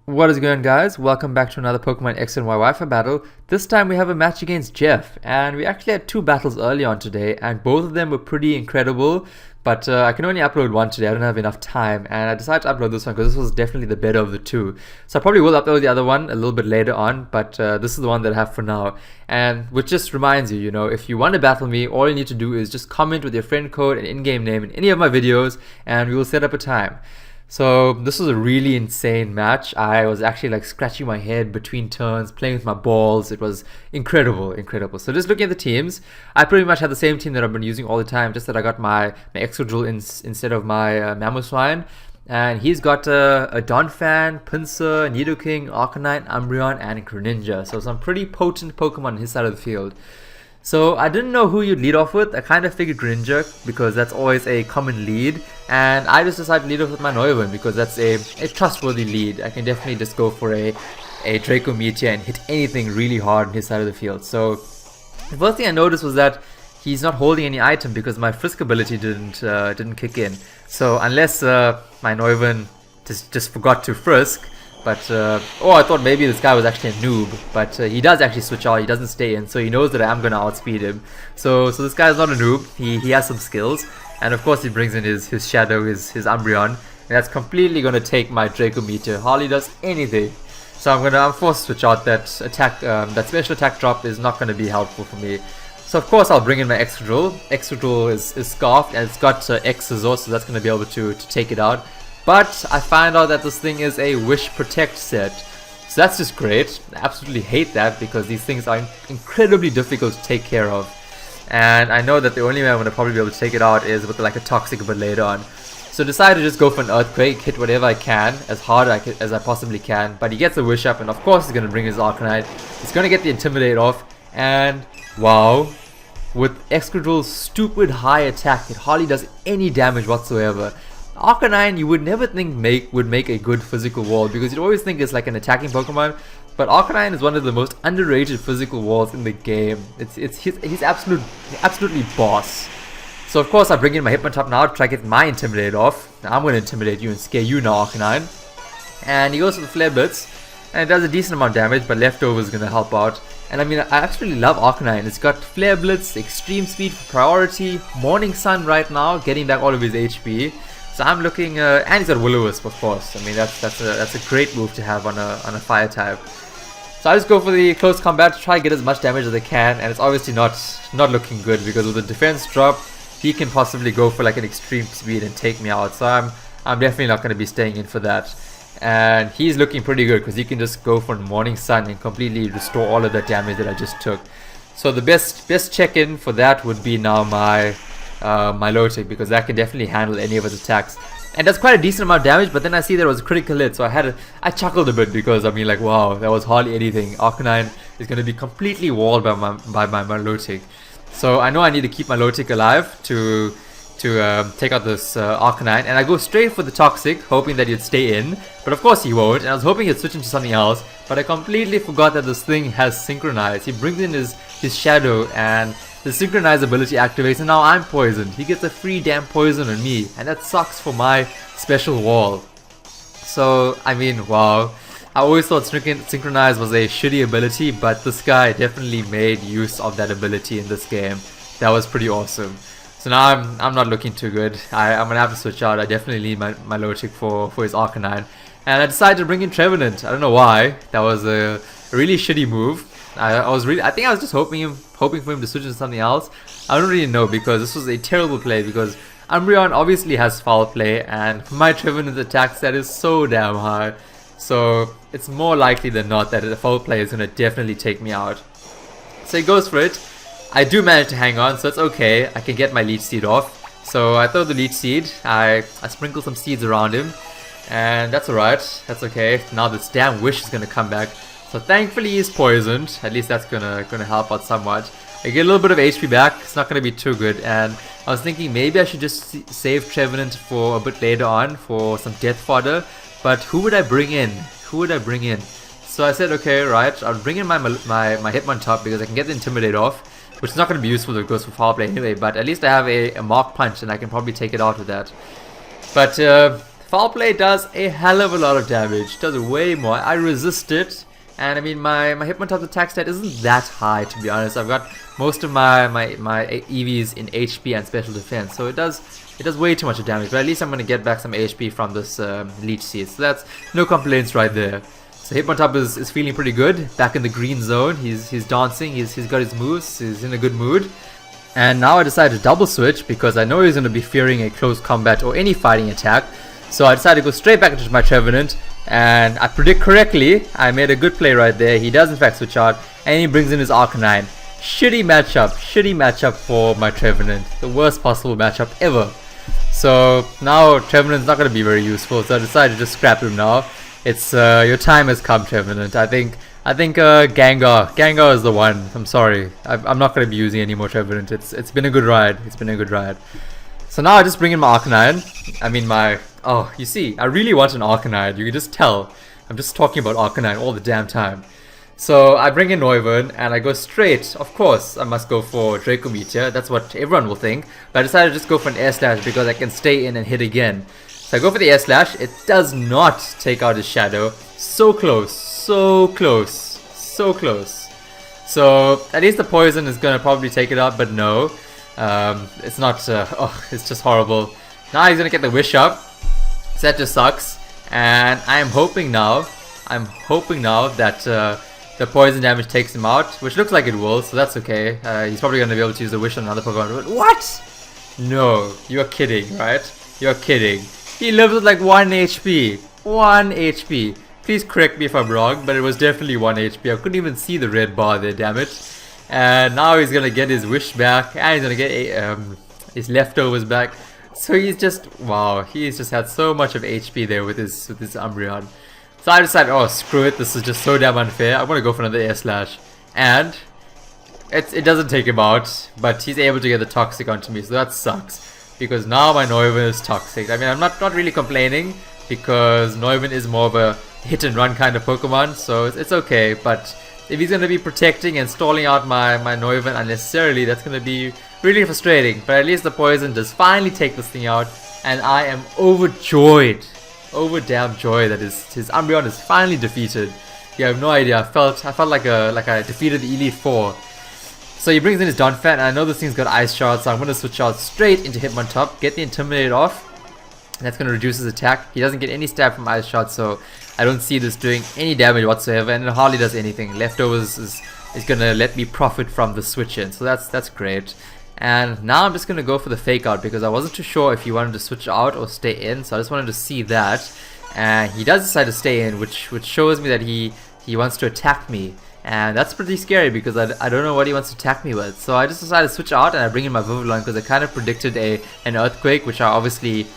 What is going on, guys? Welcome back to another Pokemon X and Y Wi-Fi battle. This time we have a match against Jeff, and we actually had two battles early on today, and both of them were pretty incredible, but I can only upload one today. I don't have enough time, and I decided to upload this one because this was definitely the better of the two. So I probably will upload the other one a little bit later on, but this is the one that I have for now. And which just reminds you, if you want to battle me, all you need to do is just comment with your friend code and in-game name in any of my videos, and we will set up a time. So this was a really insane match. I was actually like scratching my head between turns, playing with my balls. It was incredible. So just looking at the teams, I pretty much had the same team that I've been using all the time, just that I got my Excadrill instead of my Mamoswine. And he's got a Donphan, Pinsir, Nidoking, Arcanine, Umbreon, and Greninja. So some pretty potent Pokemon on his side of the field. So I didn't know who you'd lead off with. I kind of figured Greninja because that's always a common lead, and I just decided to lead off with my Noivern because that's a trustworthy lead. I can definitely just go for a Draco Meteor and hit anything really hard on his side of the field. So the first thing I noticed was that he's not holding any item because my Frisk ability didn't kick in. So unless my Noivern just forgot to Frisk. But, I thought maybe this guy was actually a noob, but he does actually switch out, he doesn't stay in, so he knows that I'm going to outspeed him. So this guy is not a noob, he has some skills, and of course he brings in his Shadow, his Umbreon, and that's completely going to take my Draco Meteor. Hardly does anything. So I'm forced to switch out. That attack, that special attack drop is not going to be helpful for me. So of course I'll bring in my Excadrill. Excadrill is Scarfed, and it's got X Scissor, so that's going to be able to take it out. But I find out that this thing is a Wish Protect set. So that's just great. I absolutely hate that because these things are incredibly difficult to take care of. And I know that the only way I'm going to probably be able to take it out is with like a Toxic a bit later on. So decided to just go for an Earthquake, hit whatever I can, as hard as I possibly can. But he gets a Wish up, and of course he's going to bring his Arcanine. He's going to get the Intimidate off, and wow. With Excadrill's stupid high attack, it hardly does any damage whatsoever. Arcanine, you would never think would make a good physical wall because you'd always think it's like an attacking Pokemon, but Arcanine is one of the most underrated physical walls in the game. He's absolutely boss. So of course I bring in my Hitmontop now to try to get my Intimidate off. Now I'm going to intimidate you and scare you now, Arcanine. And he goes for the Flare Blitz, and it does a decent amount of damage, but Leftover is going to help out. And I mean, I absolutely love Arcanine. It's got Flare Blitz, Extreme Speed for priority, Morning Sun right now, getting back all of his HP. So I'm looking, and he's got Will-O-Wisp, of course. I mean, that's a great move to have on a fire type. So I just go for the close combat to try and get as much damage as I can, and it's obviously not looking good because with the defense drop, he can possibly go for like an extreme speed and take me out. So I'm definitely not going to be staying in for that. And he's looking pretty good because he can just go for Morning Sun and completely restore all of that damage that I just took. So the best check-in for that would be now my Milotic, because that can definitely handle any of his attacks, and that's quite a decent amount of damage. But then I see there was a critical hit, so I chuckled a bit because I mean, like, wow, that was hardly anything. Arcanine is going to be completely walled by my Milotic, so I know I need to keep my Milotic alive to take out this Arcanine, and I go straight for the Toxic, hoping that he'd stay in, but of course he won't, and I was hoping he'd switch into something else, but I completely forgot that this thing has Synchronize. He brings in his Shadow, and the Synchronize ability activates, and now I'm poisoned. He gets a free damn poison on me, and that sucks for my special wall. So, I mean, wow. I always thought Synchronize was a shitty ability, but this guy definitely made use of that ability in this game. That was pretty awesome. So now I'm not looking too good. I'm gonna have to switch out. I definitely need my Milotic for his Arcanine. And I decided to bring in Trevenant. I don't know why. That was a really shitty move. I think I was just hoping for him to switch into something else. I don't really know because this was a terrible play because Umbreon obviously has foul play, and my Trevenant's attack stat is so damn high. So it's more likely than not that the foul play is gonna definitely take me out. So he goes for it. I do manage to hang on, so it's okay. I can get my Leech Seed off. So I throw the Leech Seed. I sprinkle some seeds around him, and that's alright. That's okay. Now this damn Wish is gonna come back. So thankfully he's poisoned. At least that's gonna help out somewhat. I get a little bit of HP back. It's not gonna be too good. And I was thinking maybe I should just save Trevenant for a bit later on for some death fodder. But who would I bring in? So I said, okay, right. I'll bring in my Hitmontop because I can get the Intimidate off, which is not gonna be useful if it goes for foul play anyway. But at least I have a Mark Punch, and I can probably take it out with that. But Foul Play does a hell of a lot of damage. It does way more. I resist it. And I mean, my Hitmontop's attack stat isn't that high, to be honest. I've got most of my EVs in HP and special defense, so it does way too much damage. But at least I'm gonna get back some HP from this leech seed. So that's no complaints right there. So Hitmontop is feeling pretty good. Back in the green zone, he's dancing. He's got his moves. He's in a good mood. And now I decided to double switch because I know he's gonna be fearing a close combat or any fighting attack. So I decided to go straight back into my Trevenant, and I predict correctly. I made a good play right there. He does in fact switch out, and he brings in his Arcanine. Shitty matchup for my Trevenant. The worst possible matchup ever. So now Trevenant's not going to be very useful, so I decided to just scrap him now. It's your time has come, Trevenant. I think Gengar is the one. I'm sorry. I'm not going to be using any more Trevenant. It's been a good ride. So now I just bring in my Arcanine. I mean oh, you see, I really want an Arcanine. You can just tell. I'm just talking about Arcanine all the damn time. So I bring in Noivern and I go straight. Of course, I must go for Draco Meteor. That's what everyone will think. But I decided to just go for an Air Slash because I can stay in and hit again. So I go for the Air Slash. It does not take out his Shadow. So close. So at least the poison is gonna probably take it out, but no. It's not, it's just horrible. Now he's gonna get the wish up, so that just sucks. And I'm hoping now that the poison damage takes him out, which looks like it will, so that's okay. He's probably gonna be able to use the wish on another Pokemon. But what? No, you're kidding, right? You're kidding. He lives with like 1 HP. 1 HP. Please correct me if I'm wrong, but it was definitely 1 HP. I couldn't even see the red bar there, damn it. And now he's gonna get his wish back, and he's gonna get his leftovers back. So he's just, wow, he's just had so much of HP there with his Umbreon. So I decided, oh screw it, this is just so damn unfair. I'm gonna go for another Air Slash, and it doesn't take him out, but he's able to get the Toxic onto me, so that sucks because now my Noivern is toxic. I mean, I'm not really complaining because Noivern is more of a hit and run kind of Pokemon, so it's okay. But if he's going to be protecting and stalling out my Noivern unnecessarily, that's going to be really frustrating. But at least the poison does finally take this thing out, and I am overjoyed, over damn joy that his Umbreon is finally defeated. You have no idea. I felt like I defeated the Elite Four. So he brings in his Donphan, and I know this thing's got Ice Shard, so I'm going to switch out straight into Hitmontop, get the Intimidate off. And that's going to reduce his attack. He doesn't get any stab from Ice Shard, so I don't see this doing any damage whatsoever, and it hardly does anything. Leftovers is going to let me profit from the switch in, so that's great. And now I'm just going to go for the Fake Out because I wasn't too sure if he wanted to switch out or stay in, so I just wanted to see that. And he does decide to stay in, which shows me that he wants to attack me. And that's pretty scary because I don't know what he wants to attack me with. So I just decided to switch out and I bring in my Vivillon because I kind of predicted an Earthquake, which I obviously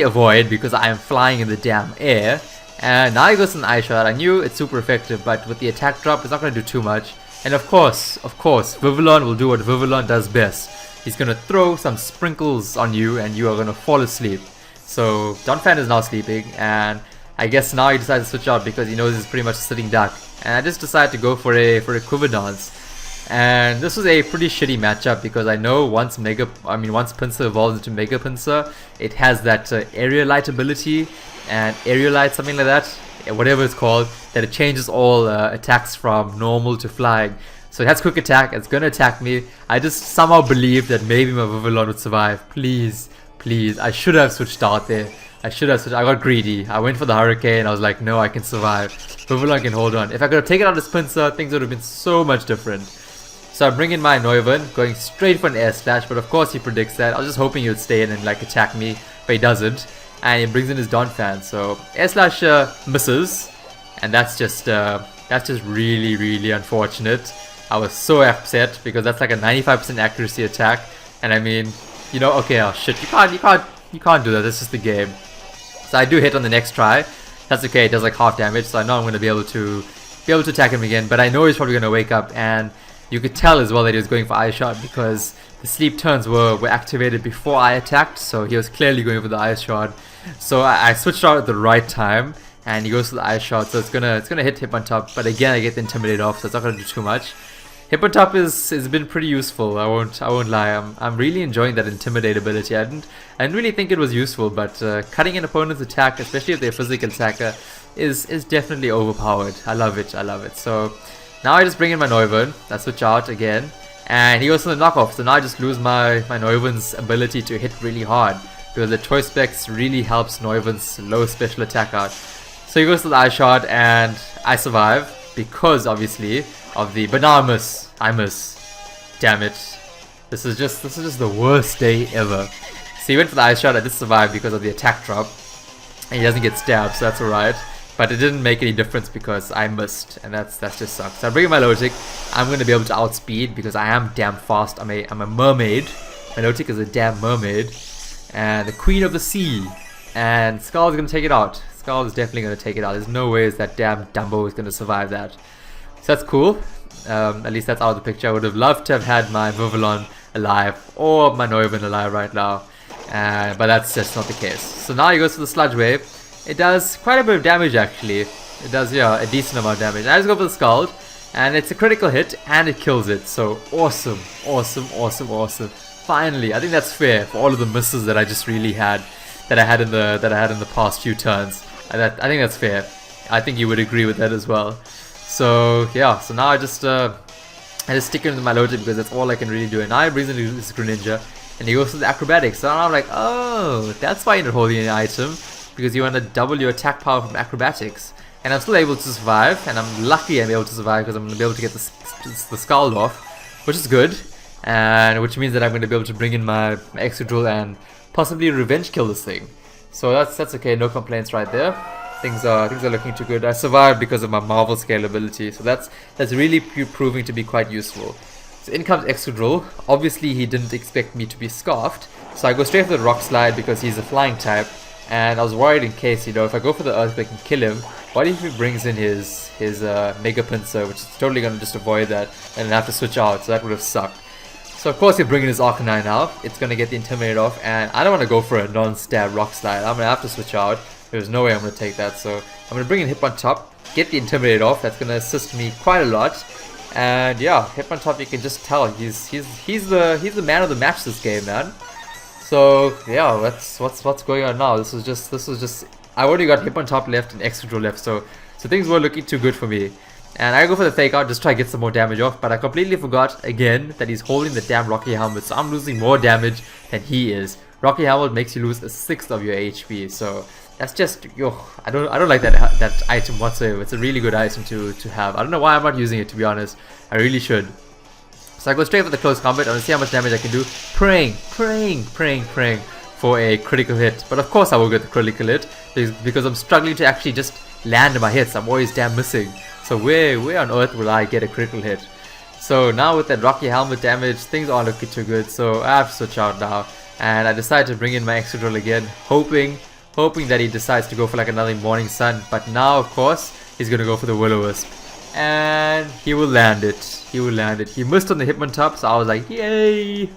avoid because I am flying in the damn air. And now he goes in Ice Shard. I knew it's super effective, but with the attack drop, it's not going to do too much. And of course, Vivillon will do what Vivillon does best. He's going to throw some sprinkles on you and you are going to fall asleep. So Donphan is now sleeping, and I guess now he decides to switch out because he knows he's pretty much a sitting duck. And I just decided to go for a Quiver Dance. And this was a pretty shitty matchup because I know once Pinsir evolves into Mega Pinsir, it has that Aerialite ability, and Aerialite, something like that, whatever it's called, that it changes all attacks from normal to flying. So it has quick attack, it's gonna attack me. I just somehow believed that maybe my Vivillon would survive. Please, I should have switched out there. I got greedy. I went for the Hurricane. I was like, no, I can survive. Vivillon can hold on. If I could have taken out this Pinsir, things would have been so much different. So I bring in my Noivern, going straight for an Air Slash, but of course he predicts that. I was just hoping he would stay in and like attack me, but he doesn't. And he brings in his Donphan, so Air Slash misses, and that's just really unfortunate. I was so upset because that's like a 95% accuracy attack, and I mean, you know, okay, oh shit, you can't do that. This is the game. So I do hit on the next try. That's okay. It does like half damage, so I know I'm going to be able to attack him again. But I know he's probably going to wake up, and you could tell as well that he was going for Ice Shard because the sleep turns were activated before I attacked, so he was clearly going for the Ice Shard. So I switched out at the right time, and he goes for the Ice Shard, so it's gonna hit Hitmontop. But again, I get the Intimidate off, so it's not gonna do too much. Hippotop has been pretty useful. I won't lie. I'm really enjoying that intimidate ability. I didn't really think it was useful, but cutting an opponent's attack, especially if they're a physical attacker, is definitely overpowered. I love it. I love it. So now I just bring in my Neuven. I switch out again, and he goes to the knockoff. So now I just lose my Neuven's ability to hit really hard, because the choice specs really helps Neuven's low special attack out. So he goes to the eye shot, and I survive because obviously of the, but now I miss. Damn it. This is just the worst day ever. So he went for the eye shot. I did survive because of the attack drop, and he doesn't get stabbed, so that's alright. But it didn't make any difference because I missed, and that just sucks. So I bring in my Lotic. I'm gonna be able to outspeed because I am damn fast. I'm a mermaid. My Lotic is a damn mermaid, and the queen of the sea. And Skull is gonna take it out. Skull is definitely gonna take it out. There's no ways that damn Dumbo is gonna survive that. So that's cool. At least that's out of the picture. I would have loved to have had my Vivillon alive or my Neuven alive right now, but that's just not the case. So now he goes to the Sludge Wave. It does quite a bit of damage actually. It does, yeah, a decent amount of damage. I just go for the Scald, and it's a critical hit, and it kills it. So awesome, awesome, awesome, awesome. Finally, I think that's fair for all of the misses that I just really had, that I had in the past few turns. I think that's fair. I think you would agree with that as well. So yeah, so now I just stick into my Lotic because that's all I can really do. And now he brings in his Greninja, and he goes to the Acrobatics. So now I'm like, oh, that's why you're not holding any item, because you want to double your attack power from Acrobatics. And I'm still able to survive, and I'm lucky I'm able to survive because I'm going to be able to get the Scald off, which is good, and which means that I'm going to be able to bring in my Excadrill and possibly revenge kill this thing. So that's okay, no complaints right there. Things are looking too good. I survived because of my Marvel Scale ability, so that's really proving to be quite useful. So in comes Excadrill. Obviously he didn't expect me to be Scarfed, so I go straight for the Rock Slide because he's a flying type, and I was worried in case, you know, if I go for the Earthquake and kill him, what if he brings in his Mega Pinsir, which is totally going to just avoid that, and then have to switch out, so that would have sucked. So of course he'll bring in his Arcanine now. It's going to get the Intimidate off, and I don't want to go for a non-stab Rock Slide. I'm going to have to switch out. There's no way I'm going to take that, so I'm going to bring in Hitmontop, get the Intimidate off. That's going to assist me quite a lot. And yeah, Hitmontop, you can just tell he's the man of the match this game, man. So yeah, that's what's going on now. This was just I already got Hitmontop left and Excadrill left, so things were looking too good for me. And I go for the Fake Out, just try to get some more damage off, but I completely forgot again that he's holding the damn Rocky Helmet, so I'm losing more damage than he is. Rocky Helmet makes you lose a sixth of your HP, so that's just, I don't like that item whatsoever. It's a really good item to have. I don't know why I'm not using it, to be honest. I really should. So I go straight for the close combat. I want to see how much damage I can do. Praying for a critical hit. But of course I will get the critical hit because I'm struggling to actually just land my hits. I'm always damn missing. So where on earth will I get a critical hit? So now with that Rocky Helmet damage, things aren't looking too good. So I have to switch out now. And I decided to bring in my Excadrill again, hoping that he decides to go for like another Morning Sun. But now, of course, he's going to go for the Will-O-Wisp. And he will land it. He missed on the Hitmontop, so I was like, yay!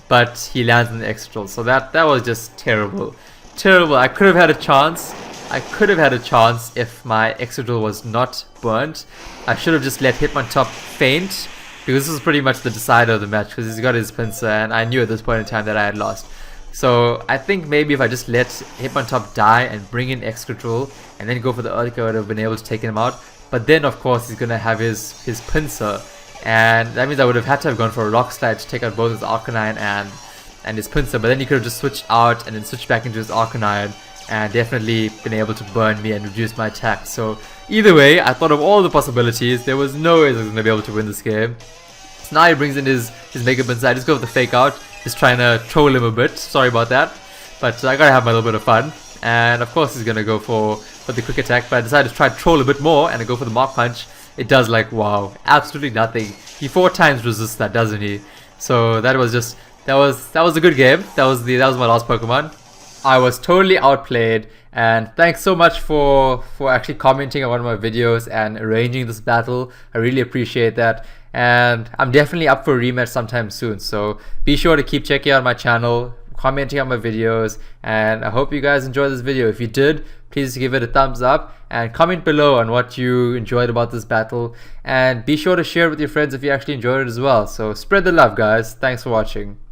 But he lands on the Excadrill. So that was just terrible. Terrible. I could have had a chance. If my Excadrill was not burnt. I should have just let Hitmontop faint, because this is pretty much the decider of the match, because he's got his Pinsir, and I knew at this point in time that I had lost. So I think maybe if I just let Hitmontop die and bring in Excadrill and then go for the Earthquake, I would have been able to take him out. But then of course he's gonna have his Pinsir, and that means I would have had to have gone for a Rock Slide to take out both his Arcanine and his Pinsir. But then he could have just switched out and then switched back into his Arcanine and definitely been able to burn me and reduce my attack. So either way, I thought of all the possibilities. There was no way I was gonna be able to win this game. So now he brings in his Mega Pinsir. I just go with the Fake Out. Just trying to troll him a bit. Sorry about that, but I gotta have my little bit of fun. And of course he's gonna go for the Quick Attack, but I decided to try to troll a bit more and I go for the Mark Punch. It does like, wow, absolutely nothing. He 4 times resists that, doesn't he? So that was a good game. That was my last Pokemon. I was totally outplayed, and thanks so much for actually commenting on one of my videos and arranging this battle. I really appreciate that. And I'm definitely up for a rematch sometime soon, so be sure to keep checking out my channel. commenting on my videos, and I hope you guys enjoyed this video. If you did, please give it a thumbs up and comment below on what you enjoyed about this battle, and be sure to share it with your friends if you actually enjoyed it as well. So spread the love, guys. Thanks for watching.